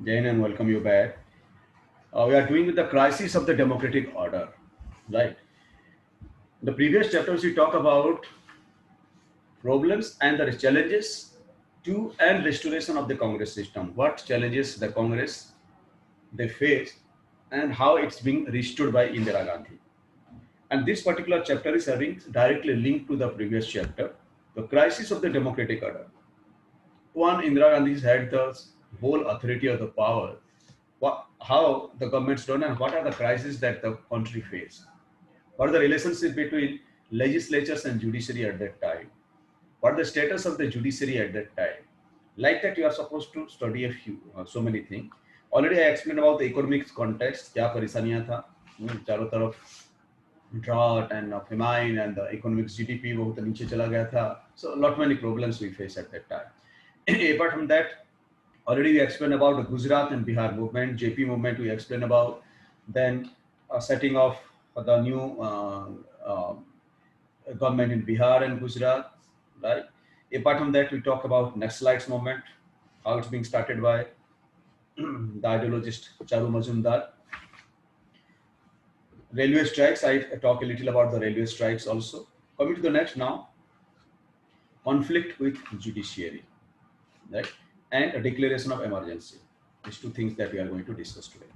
Jain, and welcome you back. We are doing with the crisis of the democratic order, right? The previous chapters we talk about problems and the challenges to and restoration of the Congress system. What challenges the Congress they face and how it's being restored by Indira Gandhi. And this particular chapter is having directly linked to the previous chapter, the crisis of the democratic order. One, Indira Gandhi had the whole authority of the power. How the government's done and what are the crises that the country faced. What are the relationship between legislatures and judiciary at that time? What the status of the judiciary at that time? Like that, you are supposed to study a few, so many things. Already I explained about the economic context, क्या परेशानियां था, चारों तरफ drought and famine and the economic GDP बहुत नीचे चला गया था. So lot many problems we face at that time. Apart from that, already we explained about the Gujarat and Bihar movement, JP movement we explained about, then setting of the new government in Bihar and Gujarat, right? Apart from that, we talk about Naxalites movement, how it's being started by the ideologist Charu Majumdar. Railway strikes, I talk a little about the railway strikes also. Coming to the next now, conflict with judiciary, right? And a declaration of emergency. These two things that we are going to discuss today.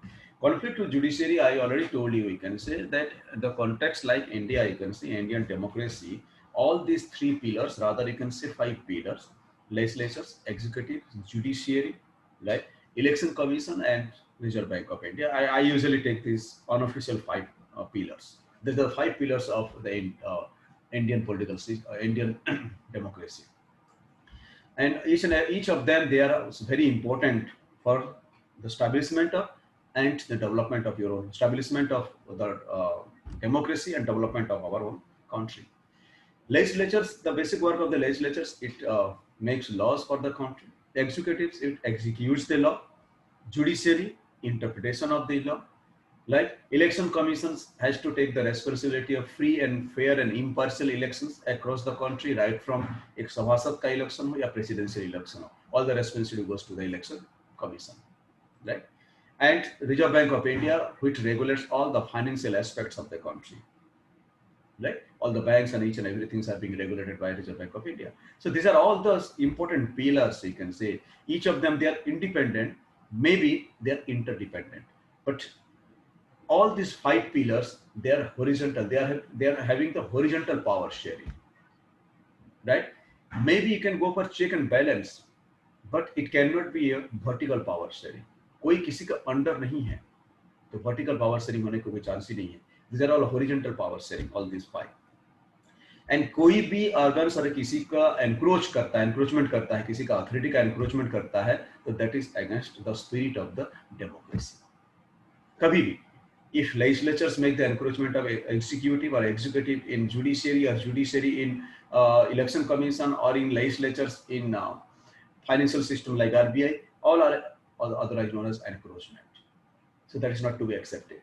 Conflict with judiciary, I already told you, we can say that the context like India, you can see Indian democracy, all these three pillars, rather you can say five pillars, legislatures, executive, judiciary, right? Election commission and Reserve Bank of India. I usually take these unofficial five pillars. These are the five pillars of the Indian political system, Indian democracy. And each of them they are very important for the establishment of and the development of your own establishment of the democracy and development of our own country. Legislatures, the basic work of the legislatures, it makes laws for the country. Executives, it executes the law. Judiciary, interpretation of the law. Like election commissions has to take the responsibility of free and fair and impartial elections across the country, right from एक सभासद का election हो या presidential election हो, all the responsibility goes to the election commission, right? And Reserve Bank of India, which regulates all the financial aspects of the country, right? All the banks and each and everything are being regulated by Reserve Bank of India. So these are all the important pillars, you can say. Each of them, they are independent, maybe they are interdependent, but all these five pillars they are horizontal, they are having the horizontal power sharing, right? Maybe you can go for check and balance, but it cannot be a vertical power sharing. कोई किसी का under नहीं है तो vertical power sharing होने को कोई chance ही नहीं है. These are all horizontal power sharing, all these five. And कोई भी अगर सर किसी का एनक्रोच करता है, एनक्रोचमेंट करता है, किसी का अथॉरिटी का एनक्रोचमेंट करता है, तो that is against the spirit of the democracy. कभी भी if legislatures make the encroachment of executive or executive in judiciary or judiciary in election commission or in legislatures in financial system like RBI, all are otherwise known as encroachment. So that is not to be accepted.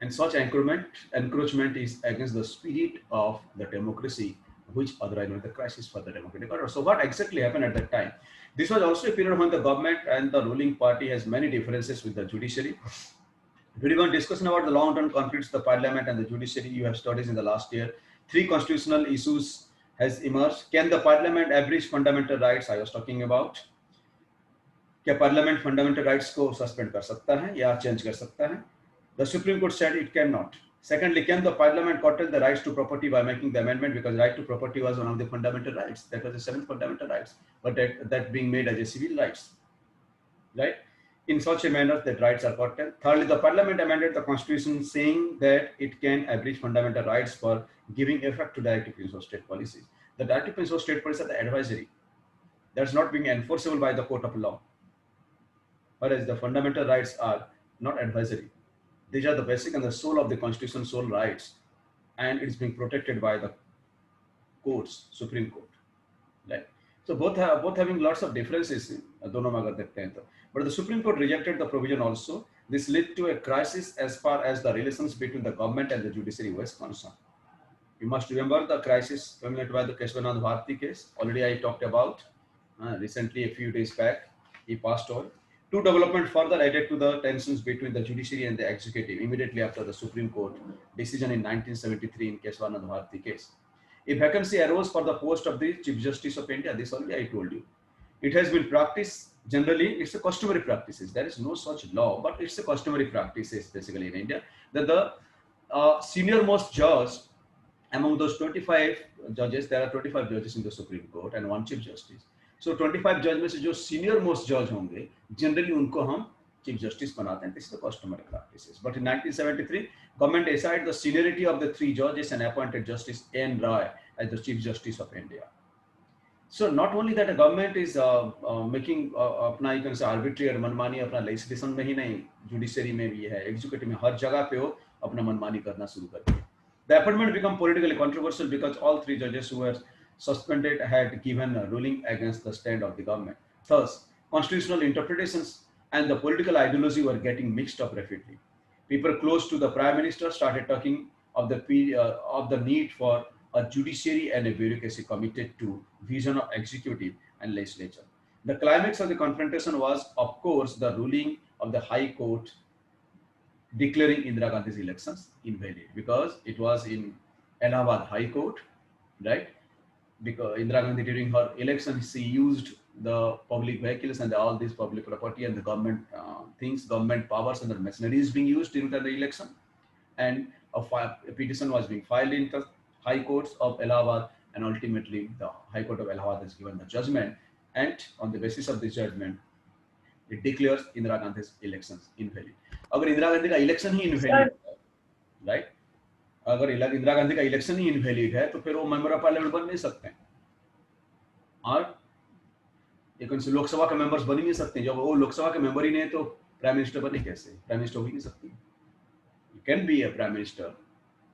And such encroachment is against the spirit of the democracy, which otherwise known as the crisis for the democratic order. So what exactly happened at that time? This was also a period when the government and the ruling party has many differences with the judiciary. Very one discussion about the long-term conflicts, the parliament and the judiciary. You have studied in the last year. Three constitutional issues has emerged. Can the parliament abridge fundamental rights? I was talking about. क्या parliament fundamental rights को suspend कर सकता है या change कर सकता है? The Supreme Court said it cannot. Secondly, can the Parliament curtail the rights to property by making the amendment, because right to property was one of the fundamental rights. That was the seventh fundamental rights, but that being made as a civil rights, right? In such a manner that rights are curtailed. Thirdly, the Parliament amended the Constitution saying that it can abridge fundamental rights for giving effect to directive principles of state policies. The directive principles of state policies are the advisory. That's not being enforceable by the court of law. Whereas the fundamental rights are not advisory. These are the basic and the soul of the Constitution, soul rights, and it's being protected by the courts, Supreme Court, right? So both having lots of differences. दोनों में अगर देखते हैं तो, but the Supreme Court rejected the provision also. This led to a crisis as far as the relations between the government and the judiciary was concerned. You must remember the crisis culminated by the Keshwanath Bharati case. Already I talked about recently a few days back. He passed on. Two development further added to the tensions between the judiciary and the executive immediately after the Supreme Court decision in 1973 in Keswanand Bharati case. A vacancy arose for the post of the Chief Justice of India. This already I told you. It has been practiced generally. It's a customary practices. There is no such law, but it's a customary practices basically in India that the senior most judge among those 25 judges, there are 25 judges in the Supreme Court and one Chief Justice. So 25 जज में से जो senior most जज होंगे generally उनको हम chief justice बनाते हैं. This is the customary practices. But in 1973 government decided the seniority of the three judges and appointed Justice N. Roy as the Chief Justice of India. So not only that, the government is making अपना you can say arbitrary और मनमानी अपना legislation में ही नहीं, judiciary में भी है, executive में हर जगह पे वो अपना मनमानी करना शुरू कर दिया. The appointment became politically controversial because all three judges who were suspended had given a ruling against the stand of the government. Thus, constitutional interpretations and the political ideology were getting mixed up rapidly. People close to the Prime Minister started talking of the need for a judiciary and a bureaucracy committed to vision of executive and legislature. The climax of the confrontation was, of course, the ruling of the High Court declaring Indira Gandhi's elections invalid because it was in Allahabad High Court, right? Because Indira Gandhi during her election, she used the public vehicles and all this public property and the government things, government powers and the machinery is being used during the election. And a petition was being filed in the High Courts of Allahabad, and ultimately the High Court of Allahabad has given the judgment, and on the basis of this judgment, it declares Indira Gandhi's elections invalid. अगर इंदिरा गांधी का election ही invalid है, right, अगर इंदिरा गांधी का election ही invalid है तो फिर वो member of parliament बन नहीं सकते हैं और एक लोकसभा के मेंबर्स बन ही नहीं सकते. जब वो लोकसभा के मेंबर ही नहीं तो प्राइम मिनिस्टर बने कैसे? प्राइम मिनिस्टर हो ही नहीं सकती. You can be a prime minister,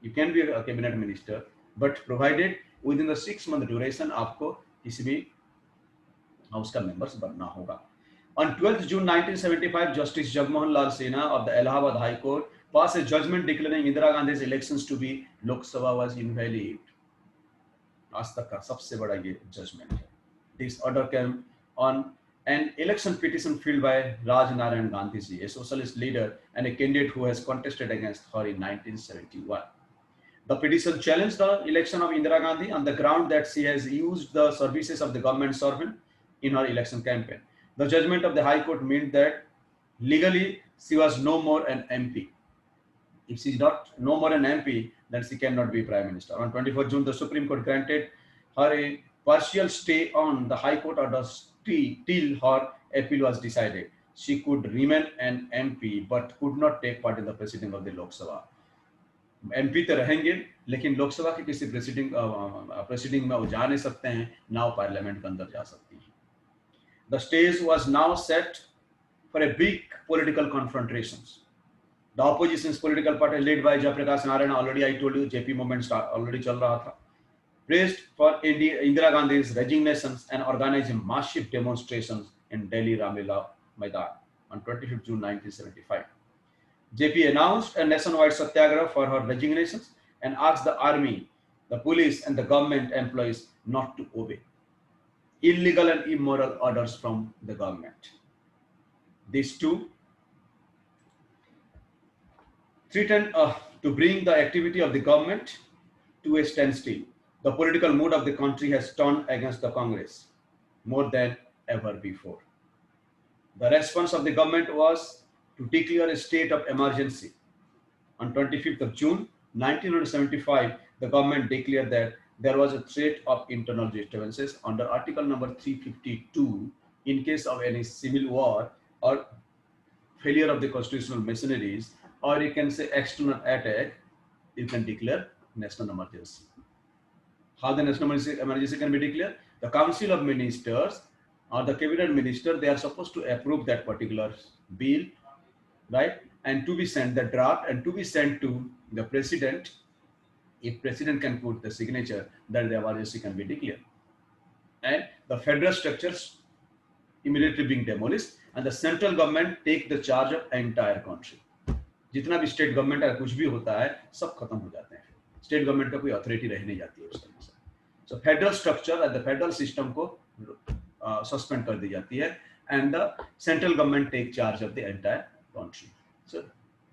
you can be a cabinet minister, but provided with in the 6 month duration आपको किसी भी हाउस का मेंबर्स बनना होगा. On 12th June 1975, Justice Jagmohan Lal Sinha of the Allahabad High Court passed a judgment declaring Indira Gandhi's elections to be Lok Sabha was invalid. आज तक का सबसे बड़ा ये judgment है. This order came on an election petition filed by Raj Narayan Gandhiji, a socialist leader and a candidate who has contested against her in 1971. The petition challenged the election of Indira Gandhi on the ground that she has used the services of the government servant in her election campaign. The judgment of the High Court meant that legally she was no more an MP. If she is not no more an MP, then she cannot be Prime Minister. On 24th June, the Supreme Court granted her a partial stay on the High Court order till her appeal was decided. She could remain an MP but could not take part in the proceeding of the Lok Sabha. MP तो रहेंगे लेकिन लोकसभा के किसी presiding में वो जा नहीं सकते हैं, ना वो पार्लियामेंट के अंदर जा सकती हैं. The stage was now set for a big political confrontations. The opposition's political party led by Jayaprakash Narayana, already I told you, JP movement already चल रहा था, pressed for Indira Gandhi's resignations and organized massive demonstrations in Delhi Ramlila Maidan on 25th June 1975. JP announced a nationwide satyagraha for her resignations and asked the army, the police and the government employees not to obey illegal and immoral orders from the government. These two threatened to bring the activity of the government to a standstill. The political mood of the country has turned against the Congress more than ever before. The response of the government was to declare a state of emergency. On 25th of June 1975, the government declared that there was a threat of internal disturbances under Article number 352 in case of any civil war or failure of the constitutional machineries, or you can say external attack, you can declare national emergency. How the national emergency can be declared? The Council of Ministers or the Cabinet Minister, they are supposed to approve that particular bill, right? And to be sent the draft and to be sent to the President. If President can put the signature, then the emergency can be declared. And the federal structures immediately being demolished and the central government take the charge of entire country. जितना भी state government का कुछ भी होता है सब खत्म हो जाते हैं. स्टेट गवर्नमेंट का कोई अथॉरिटी रह नहीं जाती है उस तरह से. So federal structure and the federal system को सस्पेंड कर दी जाती है and the central government take charge of the entire country. So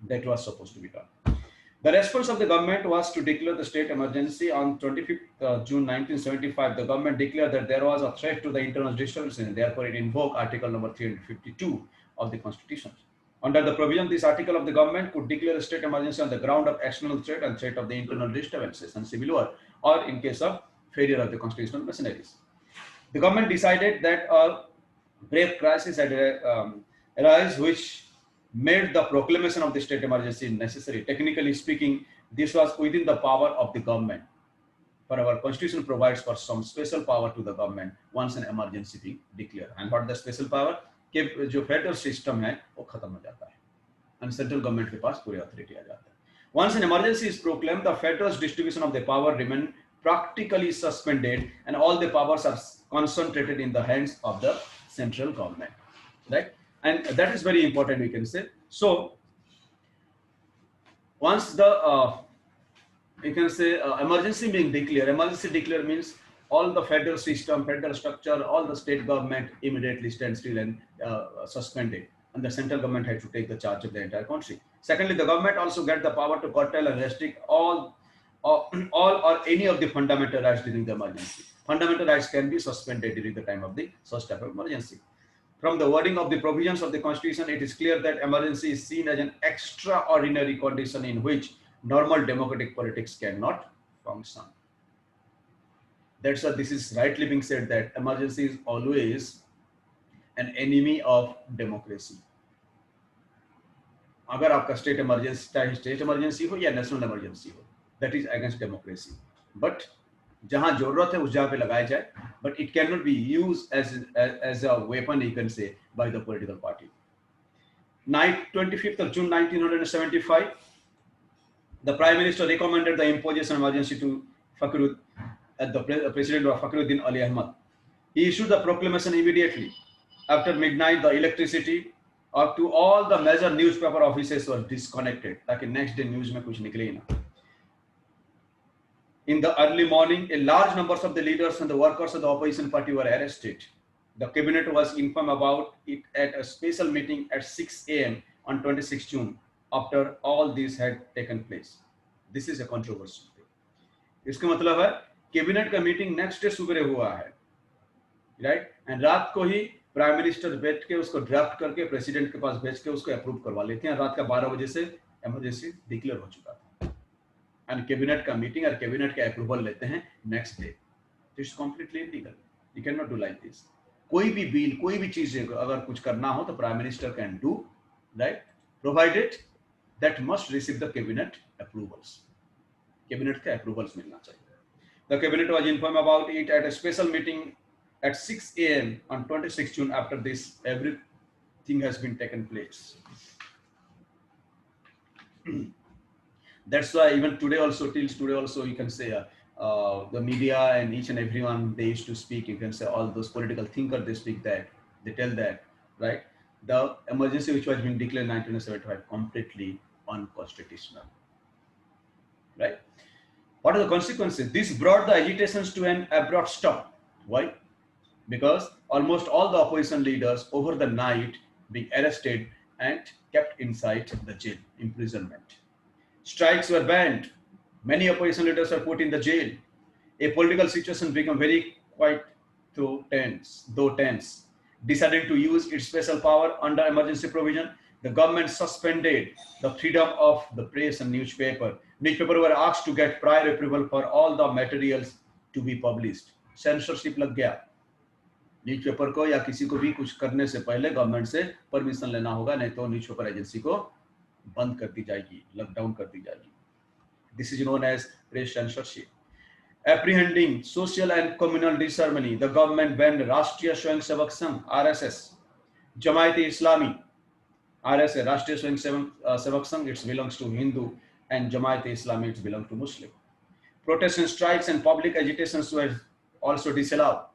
that was supposed to be done. The response of the government was to declare the state emergency. On 25th June 1975. The government declared that there was a threat to the internal disturbance, and therefore it invoked Article number 352 of the Constitution. Under the provision, this article of the government could declare a state emergency on the ground of external threat and threat of the internal disturbances and civil war, or in case of failure of the constitutional machineries. The government decided that a grave crisis had arisen, which made the proclamation of the state emergency necessary. Technically speaking, this was within the power of the government. For our constitution provides for some special power to the government once an emergency be declared. And what the special power? कि जो federal system है वो खत्म हो जाता है and central government के पास पूरी authority आ जाता है. Once an emergency is proclaimed, the federal distribution of the power remain practically suspended, and all the powers are concentrated in the hands of the central government, right? And that is very important, we can say. So once the you can say emergency being declared, emergency declared means all the federal system, federal structure, all the state government immediately stand still and suspended, and the central government had to take the charge of the entire country. Secondly, the government also get the power to curtail and restrict all or any of the fundamental rights during the emergency. Fundamental rights can be suspended during the time of the such type of emergency. From the wording of the provisions of the Constitution, it is clear that emergency is seen as an extraordinary condition in which normal democratic politics cannot function. That's why this is rightly being said that emergency is always an enemy of democracy. अगर आपका state emergency चाहे state emergency हो या national emergency हो, that is against democracy. But जहां जरूरत है उस जगह पे लगाया जाए, but it can not be use as a weapon, you can say, by the political party. Night 25th of June 1975, the Prime Minister recommended the imposition of emergency to President of Fakhruddin Ali Ahmad. He issued the proclamation immediately. After midnight, the electricity up to all the major newspaper offices were disconnected, ताकि next day news में कुछ निकले ही ना. In the early morning, a large number of the leaders and the workers of the opposition party were arrested. The cabinet was informed about it at a special meeting at 6 a.m. on 26 June. After all this had taken place, this is a controversial thing. इसका मतलब है cabinet का meeting next day सुबह हुआ है, right? And रात को ही prime minister बैठ के उसको ड्राफ्ट करके प्रेसिडेंट के पास भेज के उसको अप्रूव करवा लेते हैं. रात का 12 बजे से इमरजेंसी डिक्लेयर हो चुका था, एंड कैबिनेट का मीटिंग और कैबिनेट का अप्रूवल लेते हैं next day. This is completely illegal. You can not do like this. कोई भी बिल, कोई भी चीज अगर कुछ करना हो तो prime minister can do, right, provided that must receive the cabinet approvals. Cabinet के अप्रूवल्स मिलना चाहिए. The cabinet was informed about it at a special meeting at 6 a.m. on 26 June. After this, everything has been taken place. That's why even today also, till today also, you can say the media and each and everyone, they used to speak. You can say all those political thinkers, they speak that, they tell that, right? The emergency which was being declared in 1975 completely unconstitutional, right? What are the consequences? This brought the agitations to an abrupt stop. Why? Because almost all the opposition leaders over the night being arrested and kept inside the jail, imprisonment. Strikes were banned. Many opposition leaders were put in the jail. A political situation became very quite though tense. Deciding to use its special power under emergency provision, the government suspended the freedom of the press and newspaper. Newspaper were asked to get prior approval for all the materials to be published. Censorship लग गया. Newspaper को या किसी को भी कुछ करने से पहले गवर्नमेंट से परमिशन लेना होगा, नहीं तो न्यूज़पेपर एजेंसी को बंद कर दी जाएगी, लॉकडाउन कर दी जाएगी. This is known as press censorship. Apprehending social and communal disharmony, the government banned Rashtriya Swayamsevak Sangh (RSS), Jamaat-e-Islami (RSS), Rashtriya Swayamsevak Sangh, it belongs to Hindu, and Jamaat-e-Islami, it belongs to Muslim. Protests and strikes and public agitations were also disallowed.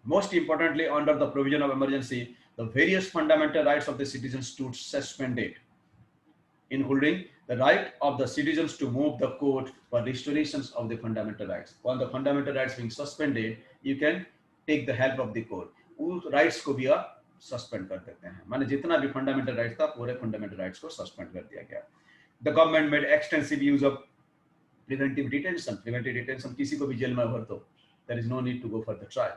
Most importantly, under the provision of emergency, the various fundamental rights of the citizens stood suspended, including the right of the citizens to move the court for restorations of the fundamental rights. While the fundamental rights being suspended, you can take the help of the court. उस rights को भी suspend कर देते हैं, माने जितना भी fundamental rights था पूरे फंडामेंटल राइट्स को सस्पेंड कर दिया गया. The government made extensive use of preventive detention, किसी को भी जेल में भर दो, there is no need to go for the trial.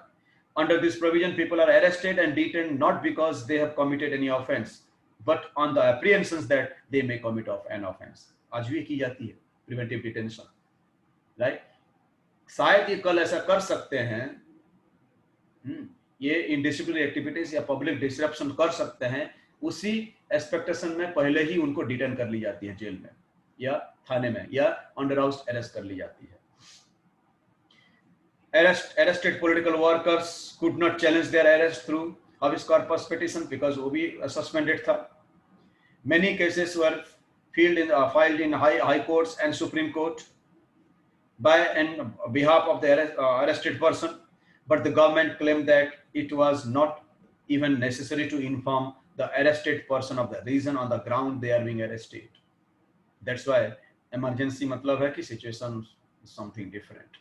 Under this provision, people are arrested and detained not because they have committed any offense, but on the apprehensions that they may commit of an offense. आज भी की जाती है preventive detention, right? शायद ये कल ऐसा कर सकते हैं, ये इनडिसिप्लिनरी एक्टिविटीज या पब्लिक डिसरप्शन कर सकते हैं, उसी एक्सपेक्टेशन में पहले ही उनको डिटेन कर ली जाती है जेल में या थाने में, या अंडर हाउस अरेस्ट कर ली जाती है. Arrested political workers could not challenge their arrest through habeas corpus petition because वो भी suspended था. Many cases were filed in high courts and Supreme Court by and behalf of the arrested person, but the government claimed that it was not even necessary to inform the arrested person of the reason on the ground they are being arrested. That's why emergency मतलब है कि situation is something different.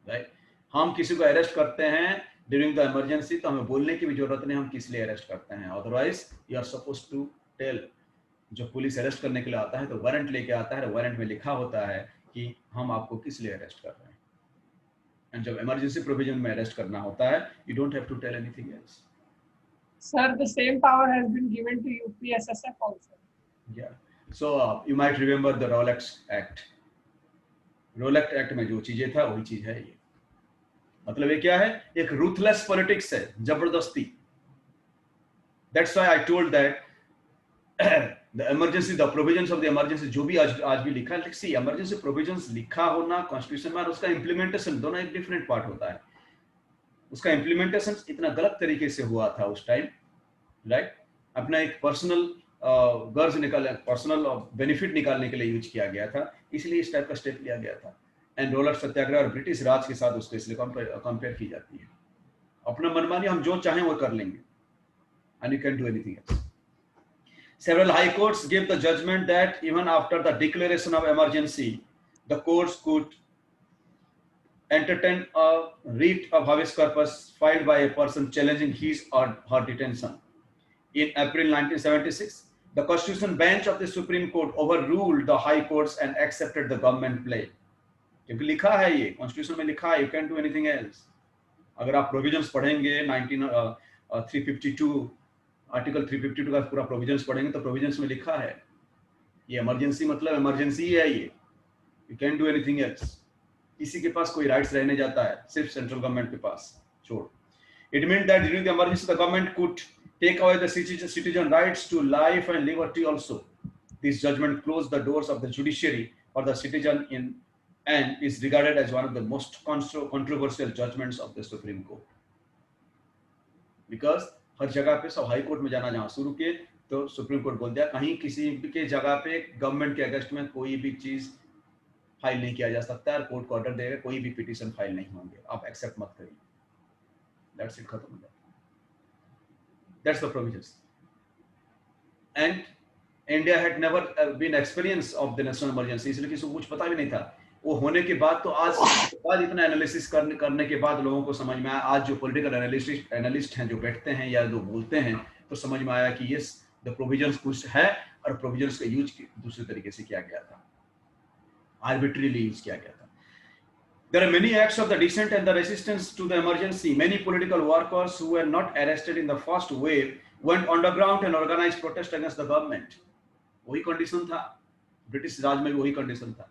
Right? हम किसी को arrest करते हैं during the emergency तो हमें बोलने की भी जरूरत नहीं हम किस लिए अरेस्ट करते हैं. Otherwise you are suppose to tell. जो पुलिस अरेस्ट करने के लिए आता है तो वारंट लेके आता है, वारंट में लिखा होता है कि हम आपको किस लिए अरेस्ट कर रहे हैं. एंड जब इमरजेंसी प्रोविजन में अरेस्ट करना होता है you don't have to tell anything else. Sir, the same power has been given to UPSSF also. Yeah so you might remember the रोलेक्स एक्ट. रोलेक्स एक्ट में जो चीजें था वही चीज है ये. मतलब ये क्या है? एक रूथलेस पॉलिटिक्स है, जबरदस्ती. That's why I told that the emergency, the provisions of the emergency, जो भी आज भी लिखा है, सी इमरजेंसी प्रोविजंस लिखा होना कॉन्स्टिट्यूशन में और उसका इम्प्लीमेंटेशन दोनों एक डिफरेंट पार्ट होता है. उसका इम्प्लीमेंटेशन इतना गलत तरीके से हुआ था उस टाइम, राइट? अपना एक पर्सनल गर्ज निकालने, पर्सनल बेनिफिट निकालने के लिए यूज किया गया था, इसलिए इस टाइप का स्टेप लिया गया था. एंड रोलेट सत्याग्रह और ब्रिटिश राज के साथ उसको इसलिए कंपेयर की जाती है. अपना मनमानी हम जो चाहें वो कर लेंगे, and you can do anything else. Several high courts gave the judgment that even after the declaration of emergency, the courts could entertain a writ of habeas corpus filed by a person challenging his or her detention. In April 1976, the Constitutional Bench of the Supreme Court overruled the high courts and accepted the government plea. क्योंकि लिखा है ये constitution में लिखा है, you can do anything else. अगर आप provisions पढ़ेंगे 352 आर्टिकल 352 का पूरा प्रोविजंस पढ़ेंगे तो प्रोविजंस में लिखा है ये इमरजेंसी मतलब इमरजेंसी ही है ये. You can do anything else. किसी के पास कोई राइट्स रहने जाता है सिर्फ सेंट्रल गवर्नमेंट के पास छोड़. It mean that during the emergency the government could take away the citizen rights to life and liberty also. This judgment closed the doors of the judiciary for the citizen and is regarded as one of the most controversial judgments of the Supreme Court. Because हर जगह पे सब high court में जाना जहाँ शुरू किए तो supreme court बोल दिया कहीं किसी के जगह पे गवर्नमेंट के अगेंस्ट में कोई भी चीज फाइल नहीं किया जा सकता है. कोर्ट को ऑर्डर देगा कोई भी पिटीशन फाइल नहीं होंगे, आप एक्सेप्ट मत करिए. दैट्स इट, खत्म हो गया. That's the provisions. And India had never been experience of the national emergency, इसलिए किसी को कुछ पता भी नहीं था. वो होने के बाद तो आज इतना एनालिसिस करने के बाद लोगों को समझ में आया. आज जो पॉलिटिकल एनालिस्ट हैं जो बैठते हैं या जो बोलते हैं तो समझ में आया कि यस द प्रोविजंस कुछ है और प्रोविजंस का यूज दूसरे तरीके से किया गया था, आर्बिट्रीली यूज किया गया था. There are many acts of the dissent and the resistance to the emergency. Many political workers who were not arrested in the first wave went underground and organized protest against the government. वही condition था, British राज में भी वही condition था.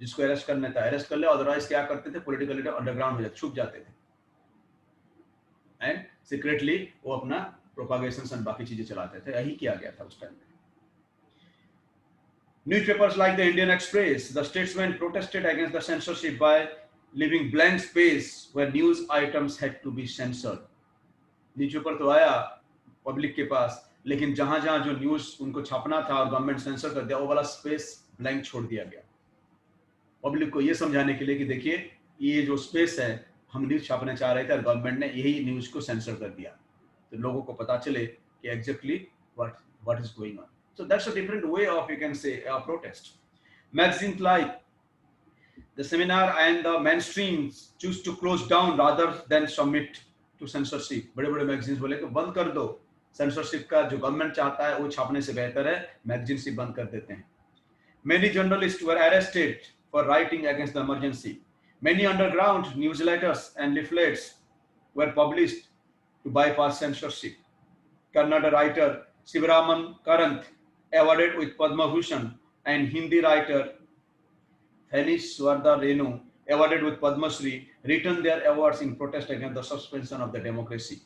जिसको arrest करना था arrest कर ले, अदरवाइज क्या करते थे पॉलिटिकल लीडर अंडरग्राउंड हो जाते, छुप जाते थे एंड सीक्रेटली वो अपना प्रोपागेशन और बाकी चीजें चलाते थे. यही किया गया था उस टाइम में. Newspapers like the Indian Express, the statesmen protested against the censorship by leaving blank space where news items had to be censored. Newspaper तो आया पब्लिक के पास, लेकिन जहां-जहां जो न्यूज उनको छापना था और गवर्नमेंट सेंसर कर दिया, वो वाला स्पेस ब्लैंक छोड़ दिया गया पब्लिक को ये समझाने के लिए कि देखिए ये जो स्पेस है हम न्यूज छापने चाह रहे थे और गवर्नमेंट ने यही न्यूज को सेंसर कर दिया, तो लोगों को पता चले कि exactly what is going on. So that's a different way of, you can say, a protest. Magazines like the Seminar and the mainstreams choose to close down rather than submit to censorship. बड़े बड़े magazines बोले कि बंद कर दो, censorship का जो government चाहता है वो छापने से बेहतर है मैगजीनशिप बंद कर देते हैं। Many journalists were arrested for writing against the emergency. Many underground newsletters and leaflets were published to bypass censorship. Kannada writer Sivaraman Karanth, awarded with Padma Bhushan, and Hindi writer Hanish Swarda Renu, awarded with Padma Shri, returned their awards in protest against the suspension of the democracy.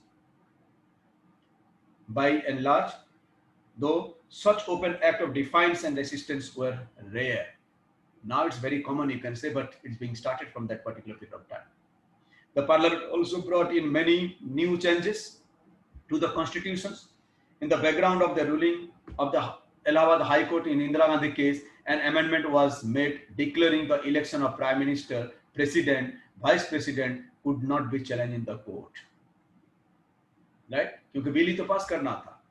By and large, though such open act of defiance and resistance were rare. Now it's very common, you can say, but it's being started from that particular period of time. The parliament also brought in many new changes to the constitutions. In the background of the ruling of the Allahabad High Court in Indira Gandhi case, an amendment was made declaring the election of Prime Minister, President, Vice President could not be challenged in the court. Right? क्योंकि bill ही तो पास करना था,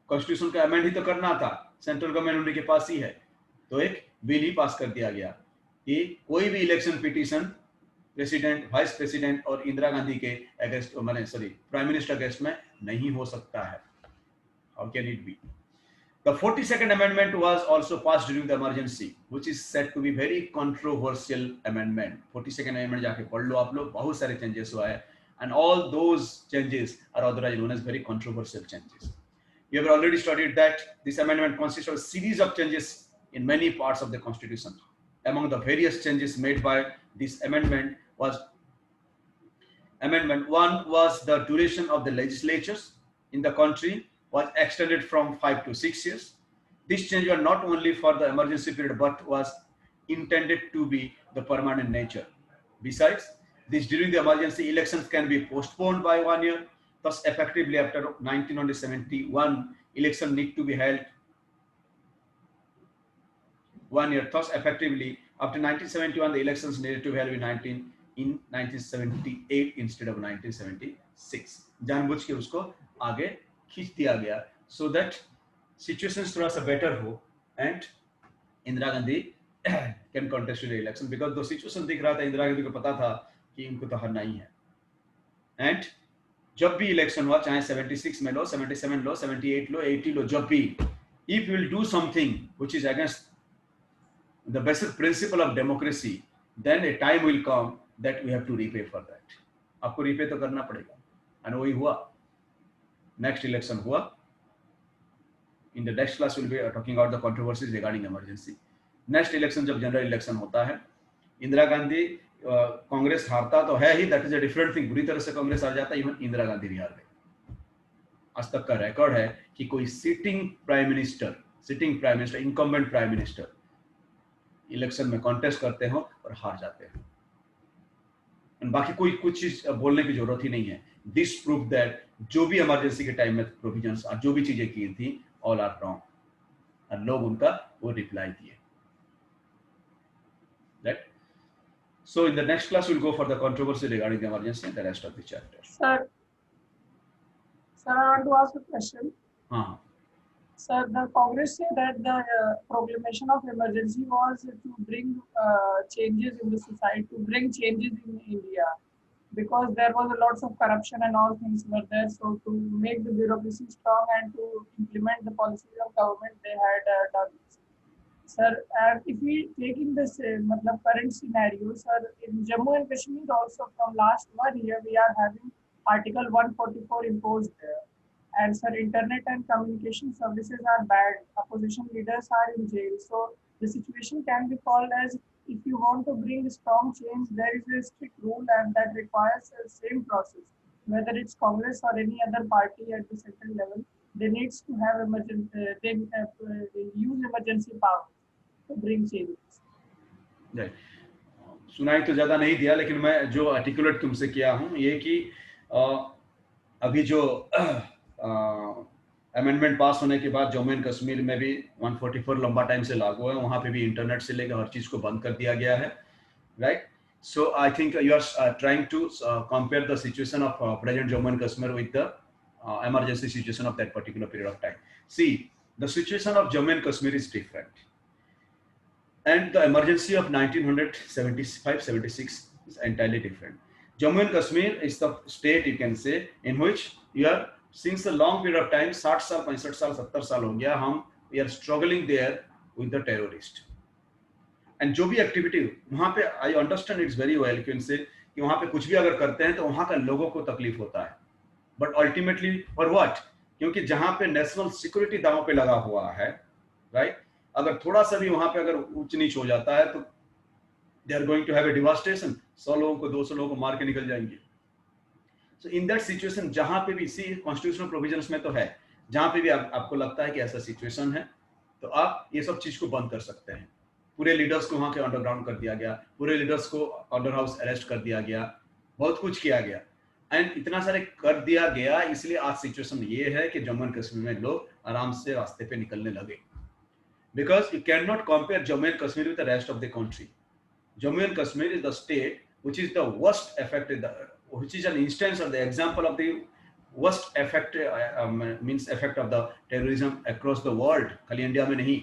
constitution का amend ही तो करना था, central government उनके पास ही है, तो एक बिल ही पास कर दिया गया कि कोई भी election petition president, vice president और इंदिरा गांधी के अगेंस्ट, मैंने प्राइम मिनिस्टर अगेंस्ट में नहीं हो सकता है. How can it be? The 42nd amendment was also passed during the emergency, which is said to be very controversial amendment. 42nd amendment जाके पढ़ लो आप लोग, बहुत सारे changes हुआ है, and all those changes are otherwise known as very controversial changes. You have already studied that this amendment consists of a series of changes in many parts of the constitution. Among the various changes made by this amendment was Amendment 1 was the duration of the legislatures in the country was extended from 5 to 6 years. This change was not only for the emergency period but was intended to be the permanent nature. Besides this, during the emergency, elections can be postponed by 1 year. Thus, effectively after 1971, election need to be held 1 year. Thus, effectively after 1971, the elections needed to be held in 1978 instead of 1976. जानबूझ के उसको आगे खींच दिया गया so that situations थोड़ा सा better हो and Indira Gandhi can contest the election because the situation दिख रहा था, इंदिरा गांधी को पता था कि इनको तो हारना ही है. And जब भी इलेक्शन हुआ, चाहे 76 में लो, 77 लो, 78 लो, 80 लो, जब भी, if you will do something which is against the basic principle of democracy, then a time will come that we have to repay for that. आपको repay तो करना पड़ेगा. And वही हुआ. Next election हुआ. In the next class we'll be talking about the controversies regarding emergency. Next election जब general election होता है, इंदिरा गांधी कांग्रेस हारता तो है ही, that is a different thing. बुरी तरह से कांग्रेस हार जाता है, even इंदिरा गांधी भी हार गई. आज तक का रिकॉर्ड है कि कोई sitting prime minister, incumbent prime minister election में कॉन्टेस्ट करते हो और हार जाते हैं. बाकी कोई कुछ चीज बोलने की जरूरत ही नहीं है. दिस प्रूव दैट जो भी इमरजेंसी के टाइम में प्रोविजंस और जो भी चीजें की थी ऑल आर रॉन्ग, और लोग उनका वो रिप्लाई दिए. Right. So in the next class we'll go for the controversy regarding the emergency and the rest of the chapter. Sir, I want to ask a question. Sir, the Congress said that the proclamation of emergency was to bring changes in the society, to bring changes in India, because there was a lots of corruption and all things were there. So to make the bureaucracy strong and to implement the policies of government, they had done this. Sir, if we take in this current scenario, sir, in Jammu and Kashmir also from last 1 year, we are having Article 144 imposed there. And sir, internet and communication services are bad. Opposition leaders are in jail. So the situation can be called as, if you want to bring strong change, there is a strict rule and that requires the same process. Whether it's Congress or any other party at the central level, they needs to have they use emergency power to bring changes. Right. सुनाई तो ज्यादा नहीं दिया, लेकिन मैं जो articulate तुमसे किया हूँ ये कि अभी जो अमेंडमेंट पास होने के बाद जम्मू एंड कश्मीर में भी 144 लंबा टाइम से लागू है. वहां पे भी इंटरनेट से लेकर हर चीज को बंद कर दिया गया है. Right. So I think you are trying to compare the situation of present Jammu and Kashmir with the emergency situation of that particular period of time. See, the situation of Jammu and Kashmir is different, and the emergency of 1975-76 is entirely different. Jammu and Kashmir is the state you can say in which you are since a long period of time 60 साल 65 साल 70 साल हो गया हम we are struggling there with the terrorist and जो भी activity वहां पे I understand it's very well you can say कि वहां पे कुछ भी अगर करते हैं तो वहां का लोगों को तकलीफ होता है बट अल्टीमेटली फॉर व्हाट क्योंकि जहां पे नेशनल सिक्योरिटी दांव पे लगा हुआ है राइट अगर थोड़ा सा भी वहां पे अगर ऊंच नीच हो जाता है तो they are going to have a devastation 100 लोगों को 200 लोगों को मार के निकल जाएंगे so in that situation जहां पे भी सी कॉन्स्टिट्यूशनल प्रोविजंस में तो है जहां पे भी आपको लगता है कि ऐसा सिचुएशन है तो आप ये सब चीज को बंद कर सकते हैं पूरे लीडर्स को वहां के अंडरग्राउंड कर दिया गया पूरे लीडर्स को अंडर हाउस अरेस्ट कर दिया गया बहुत कुछ किया गया एंड इतना सारे कर दिया गया इसलिए आज सिचुएशन ये है कि जम्मू एंड कश्मीर में लोग आराम से रास्ते पे निकलने लगे because you can not compare Jammu and Kashmir with the rest of the country Jammu and Kashmir is the state which is the worst affected, which is an instance or the example of the worst effect means effect of the terrorism across the world. खाली India में नहीं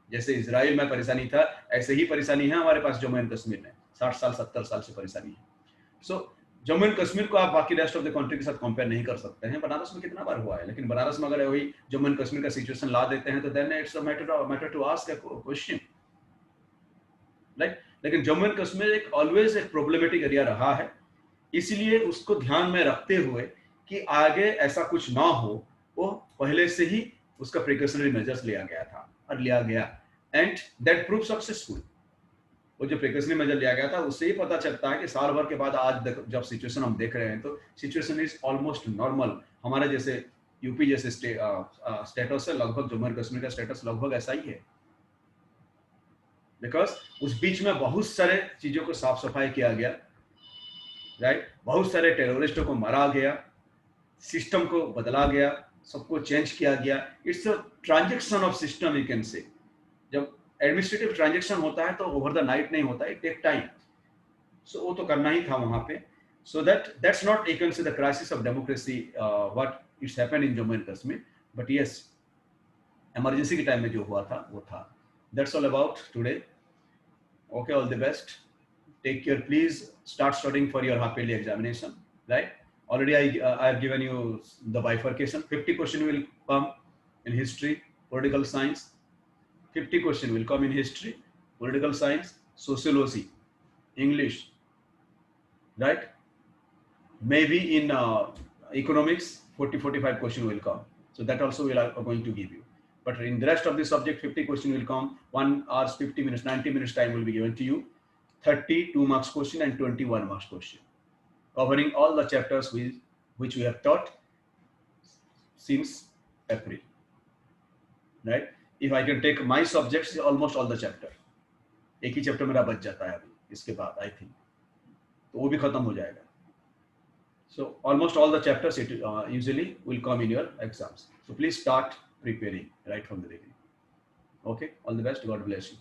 जैसे Israel में परेशानी था ऐसे ही परेशानी है हमारे पास जम्मू एंड कश्मीर में 60 साल 70 साल से परेशानी है सो जम्मू एंड कश्मीर को आप बाकी रेस्ट ऑफ द कंट्री के साथ कंपेयर नहीं कर सकते हैं बनारस में कितना बार हुआ है लेकिन बनारस में अगर वही जम्मू एंड कश्मीर का सिचुएशन ला देते हैं तो then it's a matter to ask a question right लेकिन जम्मू एंड कश्मीर एक ऑलवेज एक प्रॉब्लमेटिक एरिया रहा है इसलिए उसको ध्यान में रखते हुए कि आगे ऐसा कुछ ना हो वो पहले से ही उसका प्रिकॉशनरी मेजर्स लिया गया था और लिया गया एंड दैट प्रूव सक्सेसफुल वो जो प्रिकॉशनरी मेजर लिया गया था उससे ही पता चलता है कि साल भर के बाद आज जब सिचुएशन हम देख रहे हैं तो सिचुएशन इज ऑलमोस्ट नॉर्मल हमारे जैसे यूपी जैसे स्टेटस है लगभग जम्मू एंड कश्मीर का स्टेटस लगभग ऐसा ही है बिकॉज उस बीच में बहुत सारे चीजों को साफ सफाई किया गया राइट बहुत सारे टेररिस्टों को मारा गया सिस्टम को बदला गया सबको चेंज किया गया it's a transaction of system you can से जब एडमिनिस्ट्रेटिव ट्रांजैक्शन होता है तो ओवर द नाइट नहीं होता इट टेक टाइम सो वो तो करना ही था वहां पे so that's not you can से the crisis of democracy what it's happened in Jammu and Kashmir but yes emergency के टाइम में जो हुआ था वो था that's all about today okay all the best take care please start studying for your half yearly examination right already I have given you the bifurcation 50 question will come in history political science 50 question will come in history political science sociology English right maybe in economics 40-45 question will come so that also we are going to give you but in the rest of the subject 50 question will come 1 hours 50 minutes 90 minutes time will be given to you 32 marks question and 21 marks question covering all the chapters which we have taught since April right if I can take my subjects almost all the chapter एक ही chapter मेरा बच जाता है अभी इसके बाद I think तो वो भी खत्म हो जाएगा so almost all the chapters it usually will come in your exams so please start preparing right from the beginning okay all the best god bless you